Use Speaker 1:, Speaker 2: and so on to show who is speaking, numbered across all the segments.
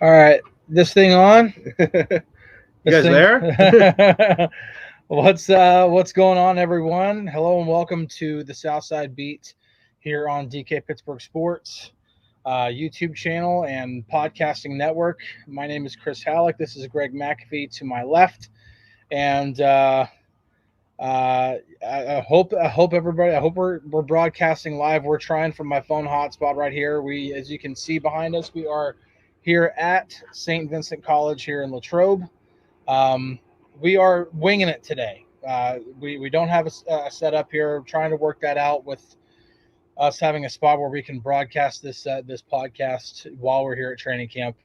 Speaker 1: All right, this thing on?
Speaker 2: You guys there?
Speaker 1: What's going on, everyone? Hello and welcome to the Southside Beat here on DK Pittsburgh Sports YouTube channel and podcasting network. My name is Chris Halicke. This is Greg Macafee to my left, and I hope everybody. I hope we're broadcasting live. We're trying from my phone hotspot right here. As you can see behind us, we are here at Saint Vincent College here in Latrobe. We are winging it today. We don't have a setup here. I'm trying to work that out with us having a spot where we can broadcast this podcast while we're here at training camp.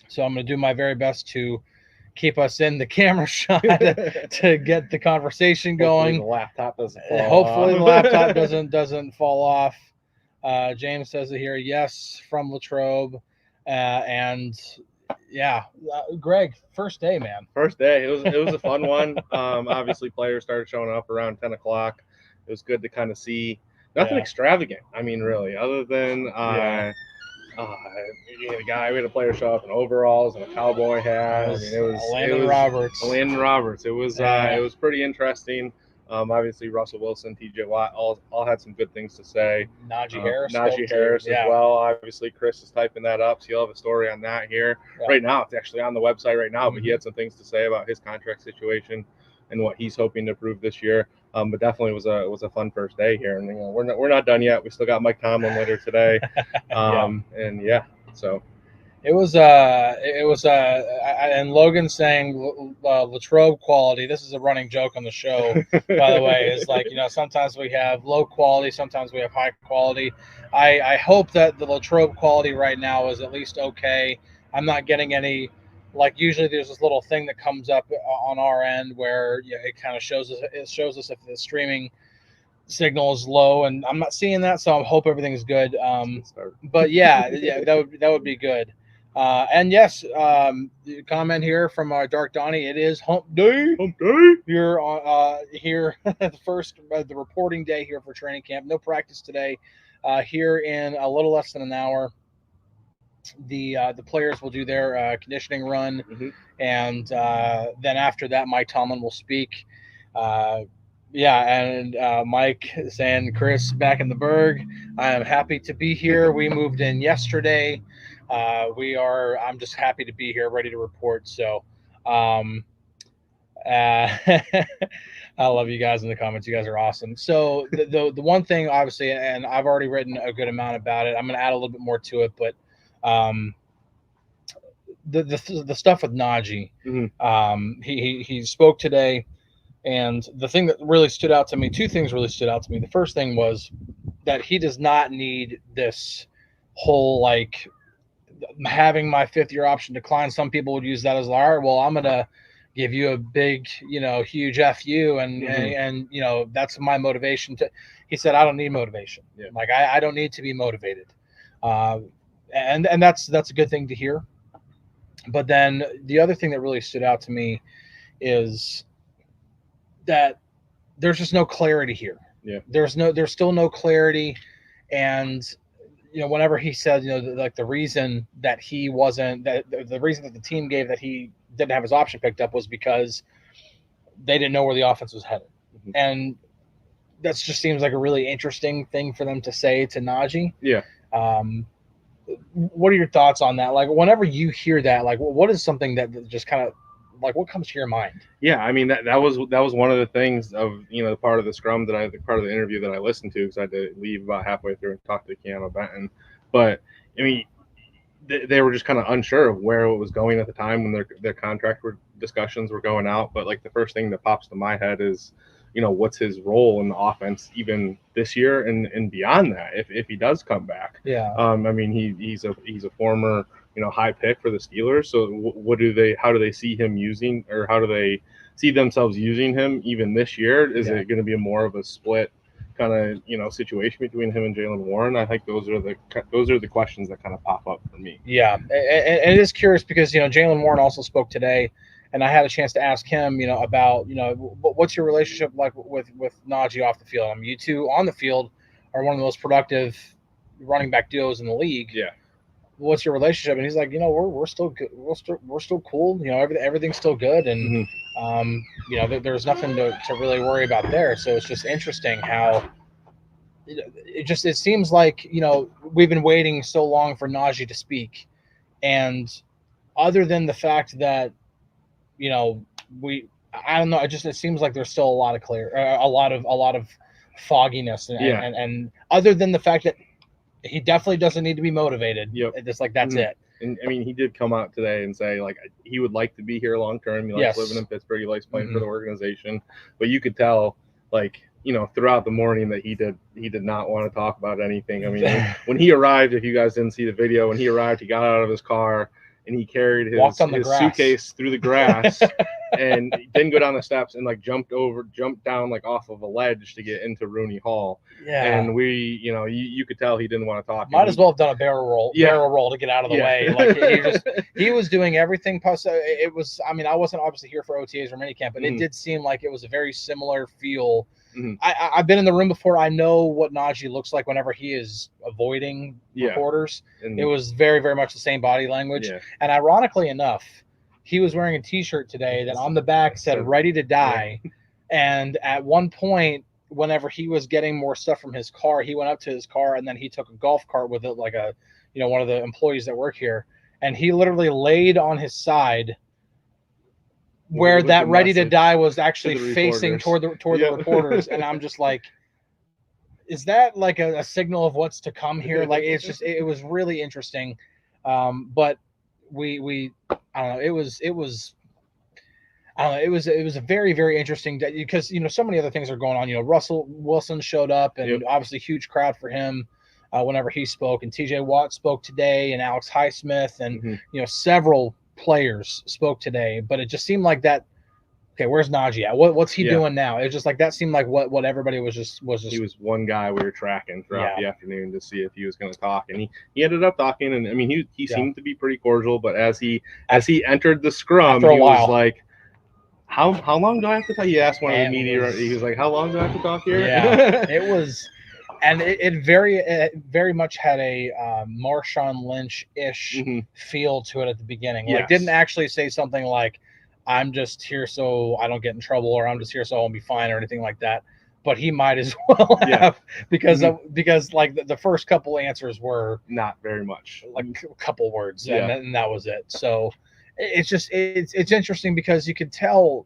Speaker 1: So I'm going to do my very best to keep us in the camera shot to get the conversation going.
Speaker 2: Hopefully
Speaker 1: the laptop doesn't fall off. James says it here. Yes, from Latrobe, and yeah, Greg, first day, man.
Speaker 2: First day. It was a fun one. Obviously, players started showing up around 10 o'clock. It was good to kind of see nothing extravagant. I mean, really, other than we had a player show up in overalls and a cowboy hat. It was
Speaker 1: Landon Roberts.
Speaker 2: Landon Roberts. It was pretty interesting. Obviously, Russell Wilson, TJ Watt, all had some good things to say.
Speaker 1: Najee Harris
Speaker 2: as well. Obviously, Chris is typing that up, so you'll have a story on that here. Yeah. Right now, it's actually on the website right now, but he had some things to say about his contract situation and what he's hoping to prove this year. But definitely was a fun first day here, and we're not done yet. We still got Mike Tomlin later today, so.
Speaker 1: It was and Logan saying Latrobe quality. This is a running joke on the show, by the way. Is like, sometimes we have low quality, sometimes we have high quality. I hope that the Latrobe quality right now is at least okay. I'm not getting any, like, usually there's this little thing that comes up on our end where it kind of shows us if the streaming signal is low, and I'm not seeing that, so I hope everything's good. But yeah, that would be good. And yes, comment here from Dark Donnie. It is hump day.
Speaker 2: Hump day.
Speaker 1: You're here the reporting day here for training camp. No practice today. Here in a little less than an hour, the players will do their conditioning run, and then after that, Mike Tomlin will speak. Mike saying, Chris, back in the Berg. I am happy to be here. We moved in yesterday. I'm just happy to be here, ready to report. So, I love you guys in the comments. You guys are awesome. So the one thing, obviously, and I've already written a good amount about it. I'm going to add a little bit more to it, but the stuff with Najee, he spoke today. And the thing that really stood out to me, two things really stood out to me. The first thing was that he does not need this whole, like, having my fifth-year option decline. Some people would use that as, all right, well, I'm going to give you a big, huge FU, and that's my motivation. He said, I don't need motivation. Yeah. Like, I don't need to be motivated. And that's a good thing to hear. But then the other thing that really stood out to me is that there's just no clarity here.
Speaker 2: Yeah.
Speaker 1: There's still no clarity. And, whenever he said, the reason that he wasn't, the reason that the team gave that he didn't have his option picked up was because they didn't know where the offense was headed. And that just seems like a really interesting thing for them to say to Najee.
Speaker 2: Yeah.
Speaker 1: What are your thoughts on that? Like, whenever you hear that, like, what is something that just kind of, like, what comes to your mind?
Speaker 2: Yeah, I mean, that was one of the things of, part of the scrum part of the interview that I listened to, because I had to leave about halfway through and talk to Keanu Benton. But I mean, they were just kind of unsure of where it was going at the time when their contract discussions were going out. But, like, the first thing that pops to my head is, what's his role in the offense even this year and beyond that if he does come back.
Speaker 1: Yeah.
Speaker 2: I mean, he's a former high pick for the Steelers. So how do they see him using, or how do they see themselves using him even this year? Is it going to be more of a split kind of situation between him and Jaylen Warren? I think those are the questions that kind of pop up for me.
Speaker 1: Yeah, and it is curious because Jaylen Warren also spoke today, and I had a chance to ask him about what's your relationship like with Najee off the field. I mean, you two on the field are one of the most productive running back duos in the league.
Speaker 2: Yeah.
Speaker 1: what's your relationship? And he's like, we're still good. We're still cool. Everything's still good. And, there's nothing to really worry about there. So it's just interesting how it seems like, we've been waiting so long for Najee to speak. And other than the fact that, I don't know. It seems like there's still a lot of fogginess. And other than the fact that he definitely doesn't need to be motivated.
Speaker 2: Yep.
Speaker 1: It's like, that's it.
Speaker 2: And I mean, he did come out today and say, like, he would like to be here long term. He likes living in Pittsburgh. He likes playing for the organization. But you could tell, like, throughout the morning that he did not want to talk about anything. I mean, when he arrived, if you guys didn't see the video, when he arrived, he got out of his car and he carried his suitcase through the grass and didn't go down the steps and, like, jumped down, like, off of a ledge to get into Rooney Hall. Yeah. And you could tell he didn't want to talk.
Speaker 1: Might as well have done a barrel roll to get out of the way. Like, he was doing everything possible. It was, I mean, I wasn't obviously here for OTAs or minicamp, but it did seem like it was a very similar feel. I've been in the room before. I know what Najee looks like whenever he is avoiding reporters. It was very, very much the same body language. Yeah. And ironically enough, he was wearing a T-shirt today that on the back said "Ready to Die." Yeah. And at one point, whenever he was getting more stuff from his car, he went up to his car and then he took a golf cart with it, like one of the employees that work here, and he literally laid on his side where that "Ready to Die" was actually facing toward the reporters. And I'm just like, is that like a signal of what's to come here? Like, it was really interesting. But we I don't know, it was a very, very interesting day because, so many other things are going on. Russell Wilson showed up and obviously huge crowd for him whenever he spoke, and TJ Watt spoke today, and Alex Highsmith, and several players spoke today. But it just seemed like that. Okay, where's Najee at? What's he doing now? It was just like that seemed like what everybody was just. He
Speaker 2: was one guy we were tracking throughout the afternoon to see if he was going to talk, and he ended up talking. And I mean, he seemed to be pretty cordial. But as he entered the scrum, he was like, How long do I have to talk? He asked one of the media. He was like, "How long do I have to talk here?"
Speaker 1: Yeah, it was, and it very much had a Marshawn Lynch-ish feel to it at the beginning. Like, didn't actually say something like, "I'm just here so I don't get in trouble," or "I'm just here so I won't be fined," or anything like that. But he might as well have because like the first couple answers were
Speaker 2: not very much,
Speaker 1: like a couple words, and that was it. So. It's interesting because you could tell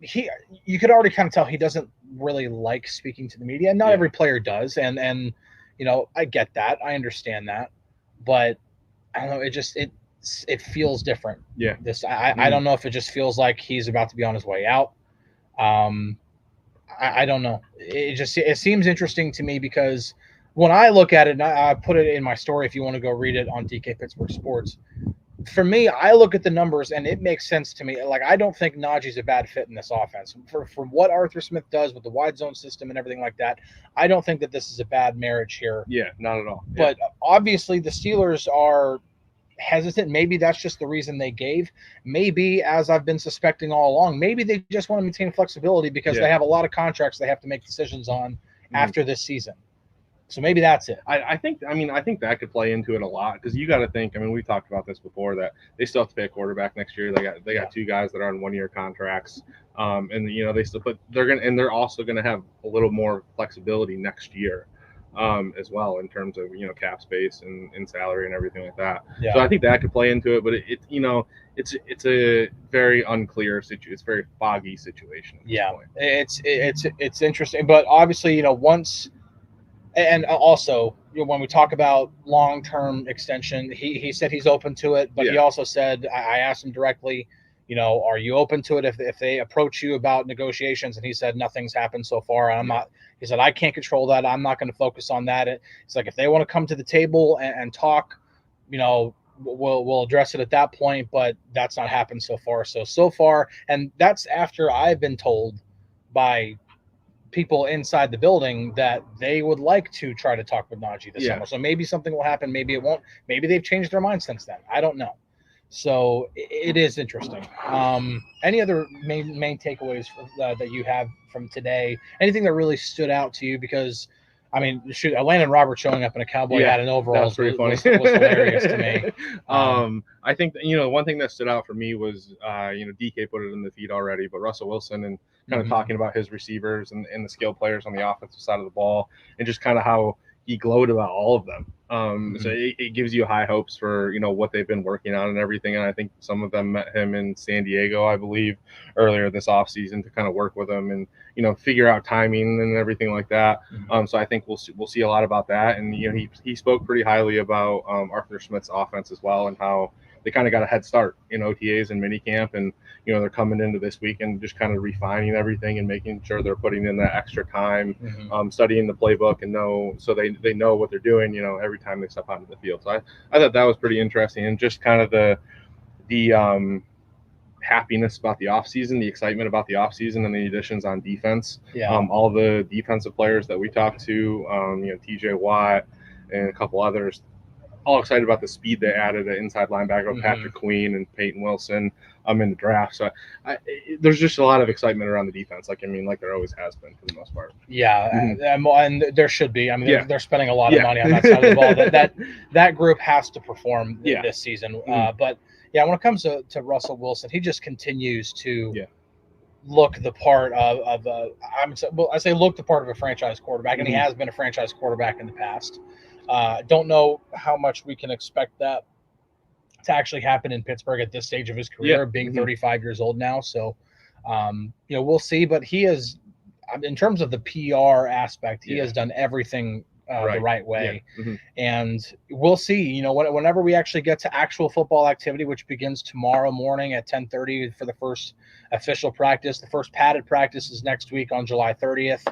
Speaker 1: you could already kind of tell he doesn't really like speaking to the media. Not every player does, and I get that, I understand that, but I don't know. It feels different.
Speaker 2: Yeah.
Speaker 1: I don't know if it just feels like he's about to be on his way out. I don't know. It seems interesting to me because when I look at it, and I put it in my story if you want to go read it on DK Pittsburgh Sports. For me, I look at the numbers and it makes sense to me. Like, I don't think Najee's a bad fit in this offense. For what Arthur Smith does with the wide zone system and everything like that, I don't think that this is a bad marriage here.
Speaker 2: Yeah, not at all.
Speaker 1: But obviously the Steelers are hesitant. Maybe that's just the reason they gave. Maybe, as I've been suspecting all along, maybe they just want to maintain flexibility because they have a lot of contracts they have to make decisions on after this season. So maybe that's it.
Speaker 2: I think that could play into it a lot because you got to think. I mean, we talked about this before that they still have to pay a quarterback next year. They got two guys that are on 1-year contracts, and they still. But they're also gonna have a little more flexibility next year, as well in terms of cap space and salary and everything like that. Yeah. So I think that could play into it. But it's a very unclear situation. It's a very foggy situation. At this point.
Speaker 1: It's interesting, but obviously once. And also, when we talk about long-term extension, he said he's open to it, but he also said, I asked him directly, are you open to it if they approach you about negotiations? And he said, nothing's happened so far. And I'm not, he said, I can't control that. I'm not going to focus on that. It's like, if they want to come to the table and talk, we'll address it at that point, but that's not happened so far. And that's after I've been told by people inside the building that they would like to try to talk with Najee this summer. So maybe something will happen. Maybe it won't. Maybe they've changed their mind since then. I don't know. So it is interesting. Any other main takeaways that you have from today? Anything that really stood out to you? Because I mean, shoot, Landon Roberts showing up in a Cowboy hat and overalls was hilarious to me.
Speaker 2: I think one thing that stood out for me was DK put it in the feed already, but Russell Wilson and kind of talking about his receivers and the skill players on the offensive side of the ball, and just kind of how he glowed about all of them. So it gives you high hopes for what they've been working on and everything. And I think some of them met him in San Diego, I believe, earlier this offseason to kind of work with him and figure out timing and everything like that. So I think we'll see a lot about that. And he spoke pretty highly about Arthur Smith's offense as well, and how they kind of got a head start in OTAs and minicamp, and they're coming into this week and just kind of refining everything and making sure they're putting in that extra time, studying the playbook, and so they know what they're doing every time they step onto the field. So I thought that was pretty interesting, and just kind of the happiness about the offseason, the excitement about the offseason, and the additions on defense. All the defensive players that we talked to, TJ Watt and a couple others, all excited about the speed they added at inside linebacker, Patrick Queen and Peyton Wilson in the draft. So there's just a lot of excitement around the defense, like there always has been for the most part.
Speaker 1: And there should be. I mean, they're spending a lot of money on that side of the ball. That group has to perform this season. But when it comes to Russell Wilson, he just continues to look the part of I say look the part of a franchise quarterback, and he has been a franchise quarterback in the past. Don't know how much we can expect that to actually happen in Pittsburgh at this stage of his career, being 35 years old now. So, we'll see. But he is, in terms of the PR aspect, he has done everything the right way. And we'll see, whenever we actually get to actual football activity, which begins tomorrow morning at 10:30 for the first official practice. The first padded practice is next week on July 30th.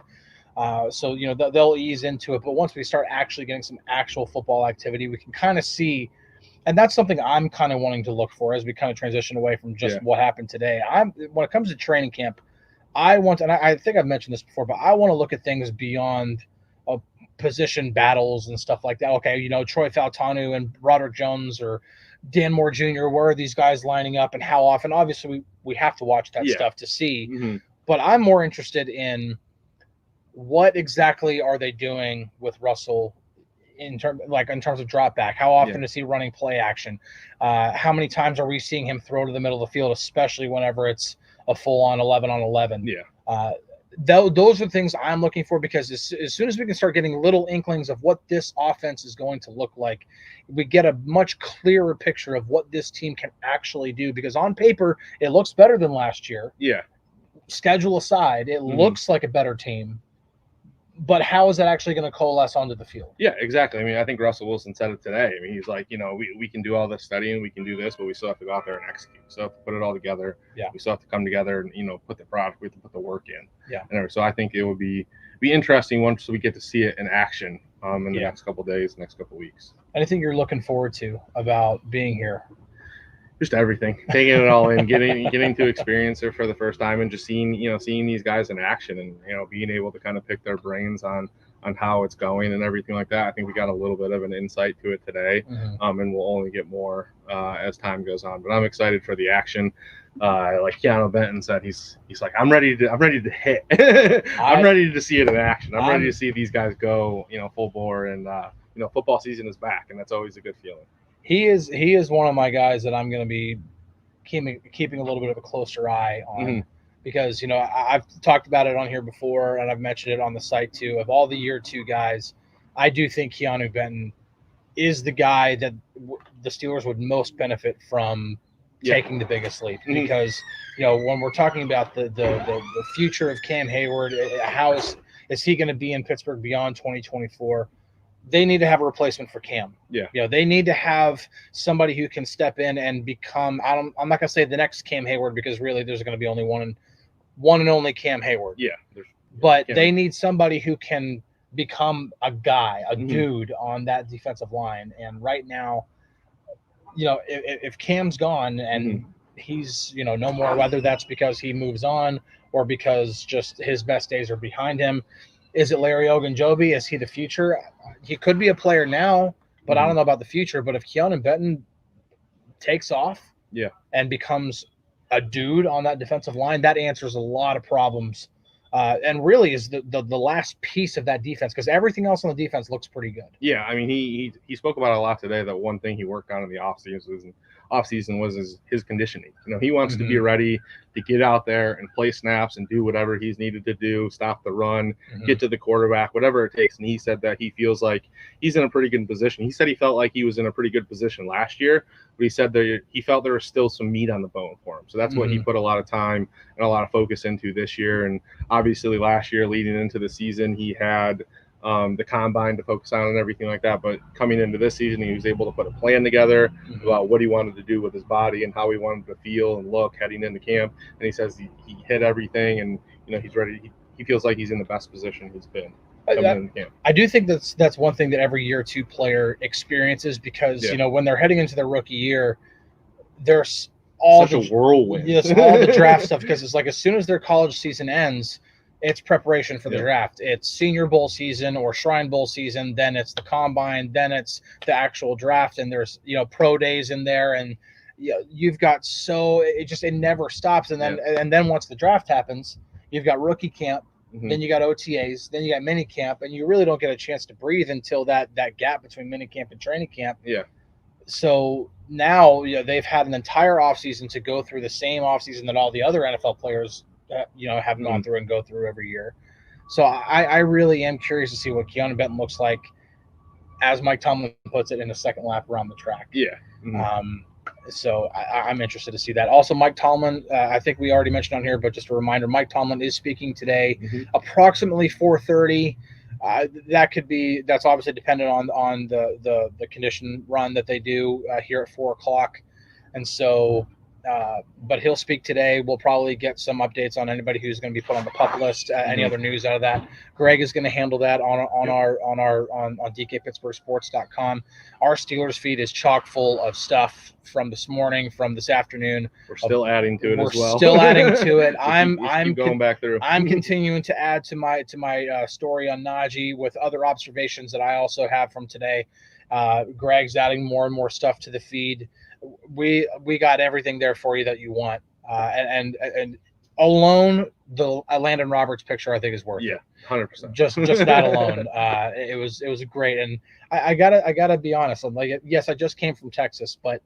Speaker 1: So, they'll ease into it. But once we start actually getting some actual football activity, we can kind of see. And that's something I'm kind of wanting to look for as we kind of transition away from just what happened today. When it comes to training camp, and I think I've mentioned this before, but I want to look at things beyond position battles and stuff like that. Okay, Troy Fautanu and Roderick Jones or Dan Moore Jr., where are these guys lining up and how often? Obviously, we have to watch that stuff to see. But I'm more interested in what exactly are they doing with Russell in terms of drop back? How often is he running play action? How many times are we seeing him throw to the middle of the field, especially whenever it's a full-on 11-on-11? Those are things I'm looking for, because as soon as we can start getting little inklings of what this offense is going to look like, we get a much clearer picture of what this team can actually do. Because on paper, it looks better than last year. Schedule aside, it looks like a better team. But how is that actually going to coalesce onto the field?
Speaker 2: Yeah, exactly. I mean, I think Russell Wilson said it today. I mean, he's like, we can do all this studying, we can do this, but we still have to go out there and execute. So have to put it all together. We still have to come together and, put the product, we have to put the work in. And so I think it will be interesting once we get to see it in action in the next couple of days, next couple of weeks.
Speaker 1: Anything you're looking forward to about being here?
Speaker 2: Just everything, taking it all in, getting to experience it for the first time, and just seeing these guys in action, and being able to kind of pick their brains on how it's going and everything like that. I think we got a little bit of an insight to it today, and we'll only get more as time goes on. But I'm excited for the action. Like Keanu Benton said, he's like, I'm ready to hit. I'm ready to see it in action. I'm ready to see these guys go full bore, and football season is back, and that's always a good feeling.
Speaker 1: He is one of my guys that I'm going to be keeping a little bit of a closer eye on, because I've talked about it on here before, and I've mentioned it on the site too. Of all the year 2 guys, I do think Keanu Benton is the guy that the Steelers would most benefit from taking the biggest leap, because when we're talking about the future of Cam Hayward, how is he going to be in Pittsburgh beyond 2024? They need to have a replacement for Cam. They need to have somebody who can step in and become, I'm not going to say the next Cam Hayward, because really there's going to be only one and only Cam Hayward. But they need somebody who can become a guy, a dude on that defensive line. And right now, if Cam's gone and he's, no more, whether that's because he moves on or because just his best days are behind him. Is it Larry Ogunjobi? Is he the future? He could be a player now, but I don't know about the future. But if Keanu Benton takes off and becomes a dude on that defensive line, that answers a lot of problems and really is the last piece of that defense, because everything else on the defense looks pretty good.
Speaker 2: Yeah, I mean, he spoke about it a lot today, that one thing he worked on in the offseason was his conditioning. He wants to be ready to get out there and play snaps and do whatever he's needed to do, stop the run, get to the quarterback, whatever it takes. And he said that he feels like he's in a pretty good position. He said he felt like he was in a pretty good position last year, but he said that he felt there was still some meat on the bone for him. So that's what he put a lot of time and a lot of focus into this year. And obviously last year leading into the season, he had the combine to focus on and everything like that. But coming into this season, he was able to put a plan together about what he wanted to do with his body and how he wanted to feel and look heading into camp. And he says he hit everything, and he's ready. He feels like he's in the best position he's been coming into camp.
Speaker 1: I do think that's one thing that every year two player experiences, because when they're heading into their rookie year, there's all
Speaker 2: such a whirlwind.
Speaker 1: Yes, all the draft stuff, because it's like as soon as their college season ends, it's preparation for the draft. It's Senior Bowl season or Shrine Bowl season. Then it's the combine. Then it's the actual draft. And there's, pro days in there. And you've got it never stops. And then once the draft happens, you've got rookie camp. Then you got OTAs. Then you got mini camp. And you really don't get a chance to breathe until that gap between mini camp and training camp.
Speaker 2: Yeah.
Speaker 1: So now they've had an entire offseason to go through the same offseason that all the other NFL players have gone through and go through every year. So I really am curious to see what Keanu Benton looks like, as Mike Tomlin puts it, in the second lap around the track.
Speaker 2: Yeah.
Speaker 1: So I'm interested to see that. Also, Mike Tomlin, I think we already mentioned on here, but just a reminder, Mike Tomlin is speaking today, approximately 4:30. That's obviously dependent on the condition run that they do here at 4:00. And so, but he'll speak today. We'll probably get some updates on anybody who's going to be put on the PUP list, any other news out of that. Greg is going to handle that on DKPittsburghSports.com. Our Steelers feed is chock full of stuff from this morning, from this afternoon.
Speaker 2: We're still adding to it as well.
Speaker 1: We're still adding to it. I'm
Speaker 2: going back through.
Speaker 1: I'm continuing to add to my story on Najee with other observations that I also have from today. Greg's adding more and more stuff to the feed. We got everything there for you that you want, and alone the Landon Roberts picture I think is worth it.
Speaker 2: 100%.
Speaker 1: Just that alone, it was great. And I gotta be honest. I'm like, yes, I just came from Texas, but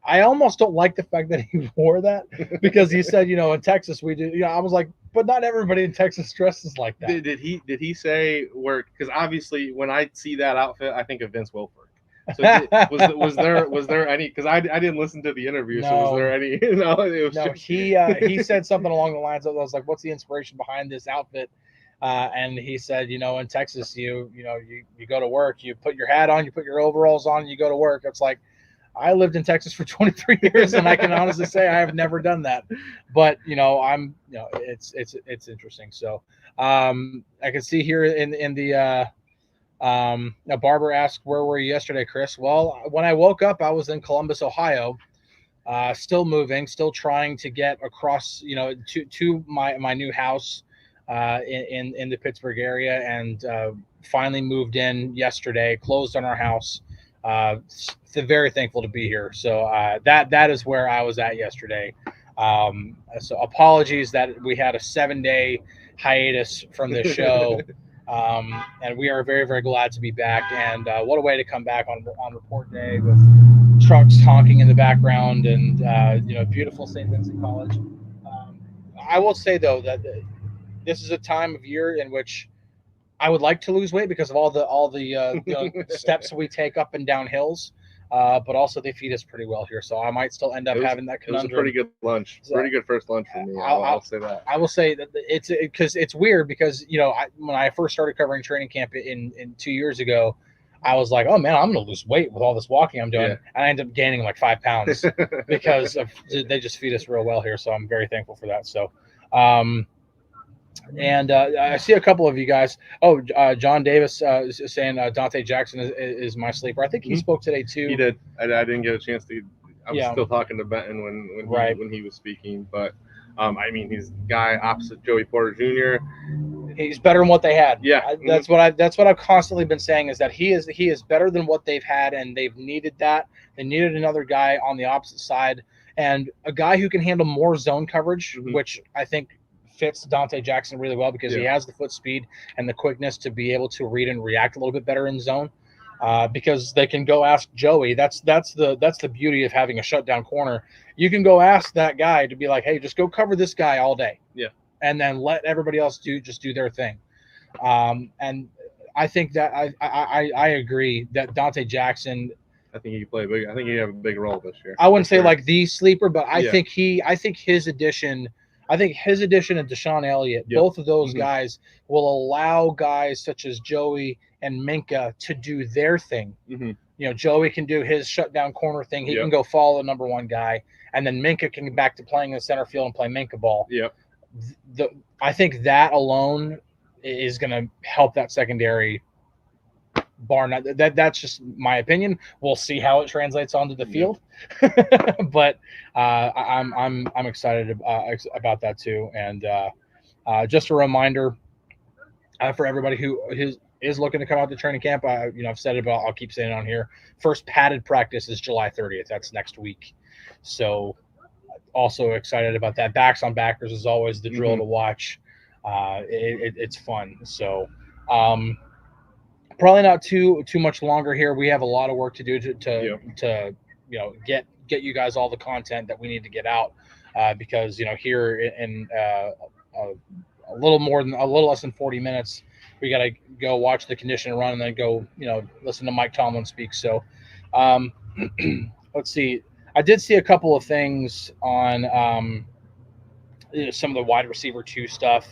Speaker 1: I almost don't like the fact that he wore that, because he said, in Texas we do. I was like, but not everybody in Texas dresses like that.
Speaker 2: Did he say where? Because obviously when I see that outfit, I think of Vince Wilfork. So was there any? Because I didn't listen to the interview. No. So was there any?
Speaker 1: He said something along the lines of, I was like, what's the inspiration behind this outfit? And he said, in Texas, you go to work, you put your hat on, you put your overalls on, and you go to work. It's like, I lived in Texas for 23 years, and I can honestly say I have never done that. But it's interesting. So I can see here in the. Now Barbara asked, where were you yesterday, Chris? Well, when I woke up, I was in Columbus, Ohio, still moving, still trying to get across, to my new house in the Pittsburgh area, and finally moved in yesterday, closed on our house. Very thankful to be here. So that is where I was at yesterday. So apologies that we had a 7-day hiatus from this show. And we are very, very glad to be back. And what a way to come back on report day with trucks honking in the background and beautiful Saint Vincent College. I will say though that this is a time of year in which I would like to lose weight because of all the steps we take up and down hills. But also they feed us pretty well here, so I might still end up having that conundrum.
Speaker 2: It was a pretty good lunch, pretty good first lunch for me. I'll say that.
Speaker 1: I will say that it's weird because when I first started covering training camp in 2 years ago, I was like, oh man, I'm going to lose weight with all this walking I'm doing, and I ended up gaining like 5 pounds because they just feed us real well here. So I'm very thankful for that. So. And I see a couple of you guys. John Davis is saying Dante Jackson is my sleeper. I think he spoke today too.
Speaker 2: He did. I didn't get a chance to. I was still talking to Benton when he was speaking, but he's a guy opposite Joey Porter Jr.
Speaker 1: He's better than what they had.
Speaker 2: Yeah,
Speaker 1: that's what I've constantly been saying is that he is better than what they've had, and they've needed that. They needed another guy on the opposite side, and a guy who can handle more zone coverage, which I think fits Dante Jackson really well because he has the foot speed and the quickness to be able to read and react a little bit better in zone. Because they can go ask Joey. That's the beauty of having a shutdown corner. You can go ask that guy to be like, hey, just go cover this guy all day.
Speaker 2: Yeah.
Speaker 1: And then let everybody else do their thing. And I think that I agree that Dante Jackson.
Speaker 2: I think he play big. I think he have a big role this year.
Speaker 1: I wouldn't say like the sleeper, but I think his addition. I think his addition and Deshaun Elliott, both of those guys will allow guys such as Joey and Minka to do their thing. You know, Joey can do his shutdown corner thing. He can go follow the number one guy, and then Minka can get back to playing in the center field and play Minka ball. I think that alone is going to help that secondary. Bar none. That's just my opinion. We'll see how it translates onto the field, but I'm excited about that too. And just a reminder for everybody who is looking to come out to training camp. I've said it, but I'll keep saying it on here. First padded practice is July 30th. That's next week. So also excited about that. Backs on backers is always the drill to watch. It's fun. So. Probably not too much longer here. We have a lot of work to do to get you guys all the content that we need to get out because here in a little less than 40 minutes we got to go watch the condition run and then go listen to Mike Tomlin speak. So let's see. I did see a couple of things on some of the wide receiver 2 stuff.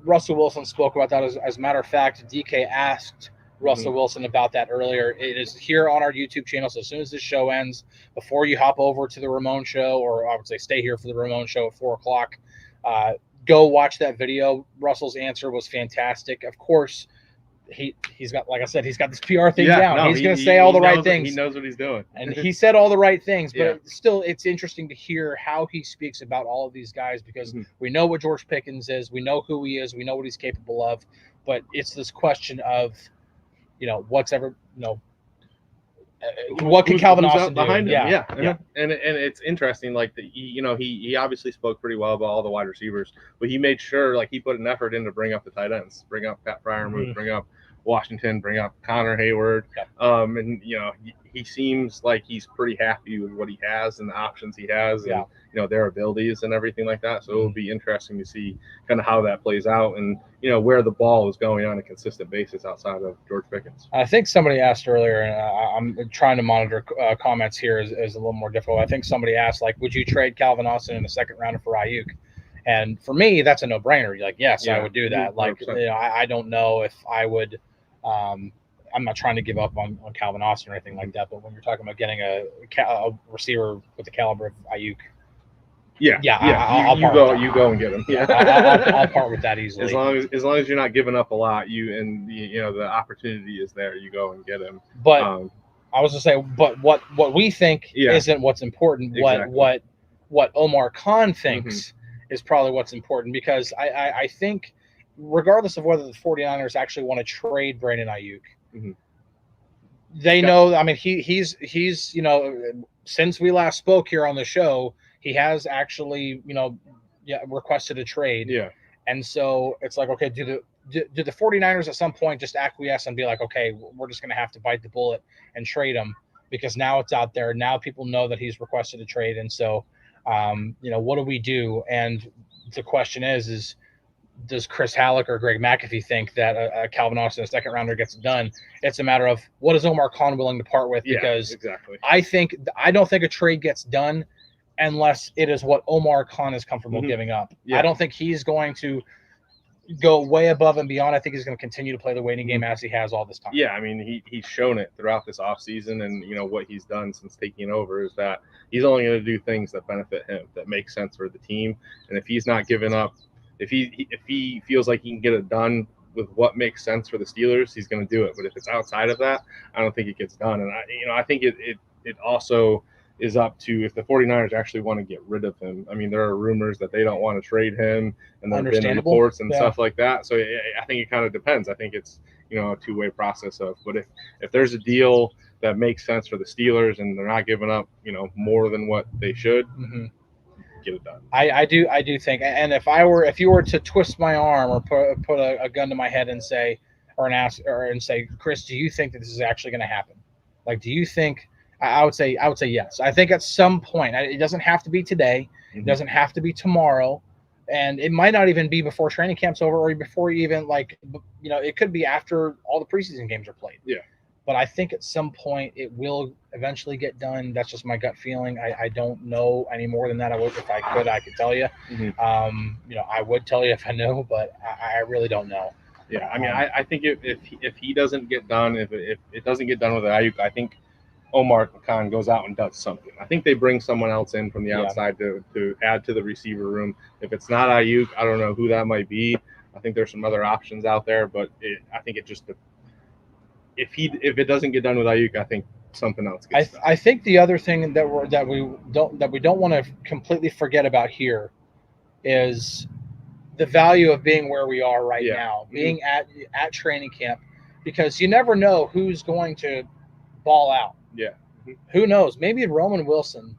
Speaker 1: Russell Wilson spoke about that. As a matter of fact, DK asked Russell Wilson about that earlier. It is here on our YouTube channel. So as soon as this show ends, before you hop over to the Ramon show, or I would say stay here for the Ramon show at 4:00, go watch that video. Russell's answer was fantastic. Of course, he's got, like I said, he's got this PR thing down. No, he's going to say all the right things.
Speaker 2: He knows what he's doing.
Speaker 1: And he said all the right things, but still it's interesting to hear how he speaks about all of these guys because we know what George Pickens is. We know who he is. We know what he's capable of, but it's this question of, what can Calvin Austin do?
Speaker 2: Behind him? And it's interesting, like he obviously spoke pretty well about all the wide receivers, but he made sure like he put an effort in to bring up the tight ends, bring up Pat Fryermuth, bring up Washington, bring up Connor Hayward. And he seems like he's pretty happy with what he has and the options he has and their abilities and everything like that. So it'll be interesting to see kind of how that plays out and where the ball is going on a consistent basis outside of George Pickens.
Speaker 1: I think somebody asked earlier, and I'm trying to monitor comments here is a little more difficult. I think somebody asked, like, would you trade Calvin Austin in the second rounder for Ayuk? And for me, that's a no-brainer. You're like, yes, I would do that. 100%. Like, I don't know if I would. I'm not trying to give up on Calvin Austin or anything like that, but when you're talking about getting a receiver with the caliber of Ayuk,
Speaker 2: you go and get him.
Speaker 1: I'll part with that easily.
Speaker 2: As long as you're not giving up a lot, the opportunity is there. You go and get him.
Speaker 1: But I was to say, but what we think isn't what's important. Exactly. What Omar Khan thinks is probably what's important because I think. Regardless of whether the 49ers actually want to trade Brandon Ayuk, they know. I mean, he's since we last spoke here on the show, he has actually requested a trade. And so it's like, okay, do the 49ers at some point just acquiesce and be like, okay, we're just going to have to bite the bullet and trade him because now it's out there. Now people know that he's requested a trade, and so what do we do? And the question is. Does Chris Halicke or Greg Macafee think that Calvin Austin, a second rounder, gets it done? It's a matter of what is Omar Khan willing to part with? Because I don't think a trade gets done unless it is what Omar Khan is comfortable giving up. I don't think he's going to go way above and beyond. I think he's going to continue to play the waiting game as he has all this time.
Speaker 2: I mean, he's shown it throughout this offseason, and what he's done since taking over is that he's only going to do things that benefit him, that make sense for the team. And if he's not giving up, if he feels like he can get it done with what makes sense for the Steelers, he's going to do it. But if it's outside of that, I don't think it gets done. And I think it also is up to if the 49ers actually want to get rid of him. I mean, there are rumors that they don't want to trade him, and there have been reports and stuff like that. So I think it kind of depends. I think it's a two-way process of. But if there's a deal that makes sense for the Steelers and they're not giving up more than what they should. get it done.
Speaker 1: I do think, and if you were to twist my arm or put a gun to my head and say, and say, Chris, do you think that this is actually going to happen? Like, do you think? I would say yes. I think at some point, it doesn't have to be today. It doesn't have to be tomorrow, and it might not even be before training camp's over or before even it could be after all the preseason games are played.
Speaker 2: Yeah.
Speaker 1: But I think at some point it will eventually get done. That's just my gut feeling. I don't know any more than that. If I could, I could tell you. I would tell you if I knew, but I really don't know.
Speaker 2: Yeah, I mean, I think if he doesn't get done, if it doesn't get done with Ayuk, I think Omar Khan goes out and does something. I think they bring someone else in from the outside to add to the receiver room. If it's not Ayuk, I don't know who that might be. I think there's some other options out there, but I think it just if it doesn't get done with Ayuk, I think something else gets done.
Speaker 1: I think the other thing that we don't want to completely forget about here is the value of being where we are right now, being at training camp, because you never know who's going to ball out.
Speaker 2: Yeah.
Speaker 1: Who knows? Maybe Roman Wilson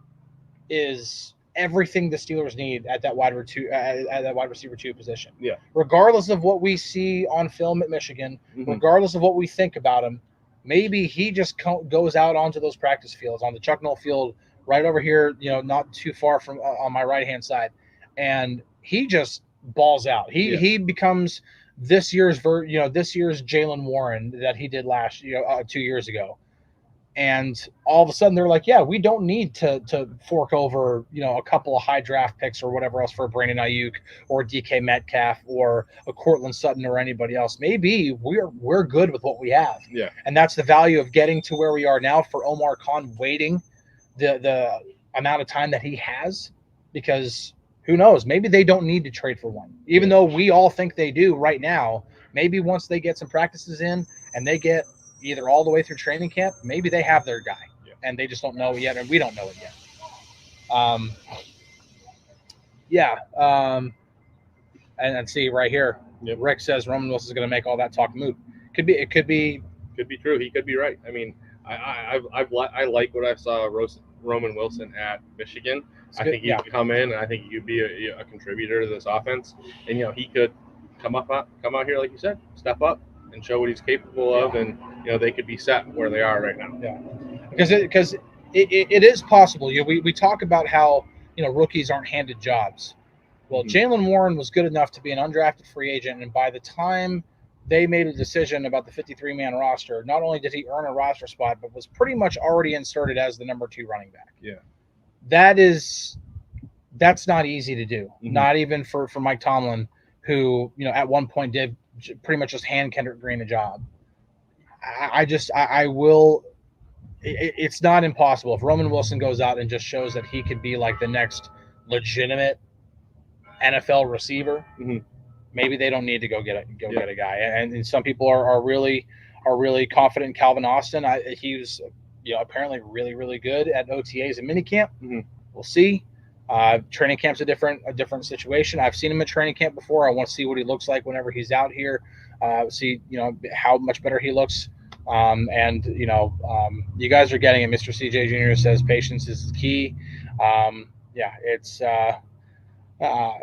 Speaker 1: is everything the Steelers need at that wide receiver 2 position.
Speaker 2: Yeah.
Speaker 1: Regardless of what we see on film at Michigan, regardless of what we think about him, maybe he just goes out onto those practice fields on the Chuck Noll field right over here, not too far from on my right-hand side, and he just balls out. He becomes this year's Jaylen Warren that he did 2 years ago. And all of a sudden they're like, yeah, we don't need to fork over, a couple of high draft picks or whatever else for Brandon Ayuk or DK Metcalf or a Cortland Sutton or anybody else. Maybe we're good with what we have.
Speaker 2: Yeah.
Speaker 1: And that's the value of getting to where we are now for Omar Khan waiting the amount of time that he has, because who knows, maybe they don't need to trade for one, even though we all think they do right now. Maybe once they get some practices in and they get either all the way through training camp, maybe they have their guy, and they just don't know it yet, and we don't know it yet. And see right here, Rick says Roman Wilson is going to make all that talk moot. It could be
Speaker 2: true. He could be right. I mean, I like what I saw Roman Wilson at Michigan. I think he could come in, and I think he could be a contributor to this offense, and he could come out here, like you said, step up and show what he's capable of, and they could be set where they are right now.
Speaker 1: Yeah, because it is possible. We talk about how rookies aren't handed jobs. Well, Jaylen Warren was good enough to be an undrafted free agent, and by the time they made a decision about the 53-man roster, not only did he earn a roster spot, but was pretty much already inserted as the number 2 running back.
Speaker 2: Yeah,
Speaker 1: that's not easy to do. Not even for Mike Tomlin, who at one point did pretty much just hand Kendrick Green a job. It's not impossible. If Roman Wilson goes out and just shows that he could be like the next legitimate NFL receiver, maybe they don't need to go get a guy. And some people are really confident in Calvin Austin. He was apparently really, really good at OTAs and minicamp. We'll see. Training camp's a different situation. I've seen him at training camp before. I want to see what he looks like whenever he's out here. See how much better he looks. You guys are getting it. Mr. CJ Jr. says patience is key. It's I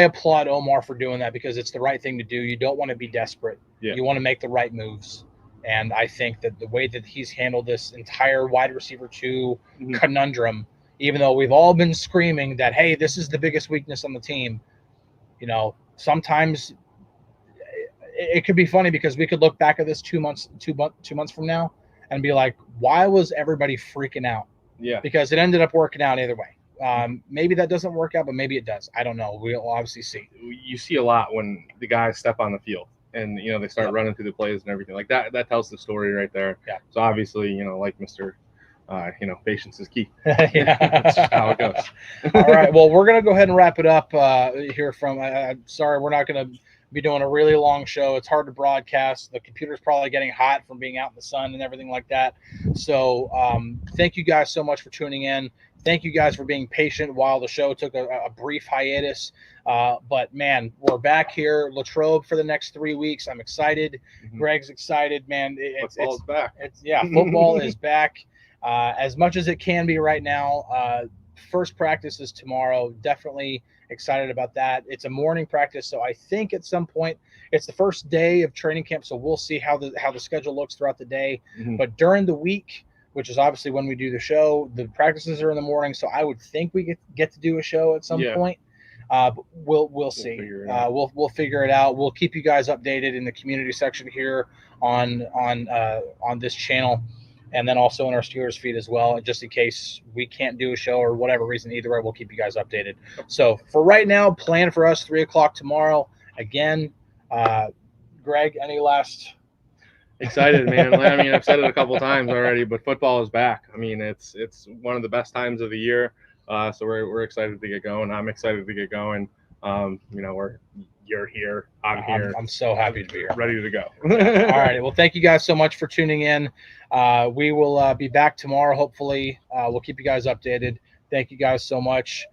Speaker 1: applaud Omar for doing that, because it's the right thing to do. You don't want to be desperate. You want to make the right moves. And I think that the way that he's handled this entire wide receiver 2 conundrum, even though we've all been screaming that, hey, this is the biggest weakness on the team, sometimes it could be funny, because we could look back at this 2 months from now and be like, why was everybody freaking out?
Speaker 2: Yeah.
Speaker 1: Because it ended up working out either way. Maybe that doesn't work out, but maybe it does. I don't know. We'll obviously see.
Speaker 2: You see a lot when the guys step on the field and, they start running through the plays and everything like that. That tells the story right there.
Speaker 1: Yeah.
Speaker 2: So obviously, like Mr. Patience is key.
Speaker 1: That's
Speaker 2: how it goes.
Speaker 1: All right. Well, we're going to go ahead and wrap it up here from sorry, we're not going to be doing a really long show. It's hard to broadcast. The computer's probably getting hot from being out in the sun and everything like that. So thank you guys so much for tuning in. Thank you guys for being patient while the show took a brief hiatus. But, man, we're back here, Latrobe, for the next 3 weeks. I'm excited. Greg's excited, man.
Speaker 2: Football's back.
Speaker 1: Football is back. As much as it can be right now, first practice is tomorrow. Definitely excited about that. It's a morning practice, so I think at some point it's the first day of training camp, so we'll see how the schedule looks throughout the day. But during the week, which is obviously when we do the show, the practices are in the morning, so I would think we get to do a show at some point. But we'll see. We'll figure it out. We'll keep you guys updated in the community section here on this channel, and then also in our Steelers feed as well, just in case we can't do a show or whatever reason. Either way, we'll keep you guys updated. So for right now, plan for us 3 o'clock tomorrow. Again, Greg, any last?
Speaker 2: Excited, man. I mean, I've said it a couple times already, but football is back. I mean, it's one of the best times of the year. So we're excited to get going. I'm excited to get going. You're here. I'm here.
Speaker 1: I'm so happy to be here.
Speaker 2: Ready to go.
Speaker 1: All right. Well, thank you guys so much for tuning in. We will be back tomorrow, hopefully. We'll keep you guys updated. Thank you guys so much.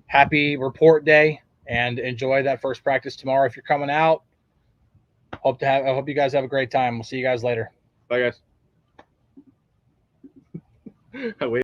Speaker 1: Happy report day, and enjoy that first practice tomorrow if you're coming out. I hope you guys have a great time. We'll see you guys later.
Speaker 2: Bye, guys.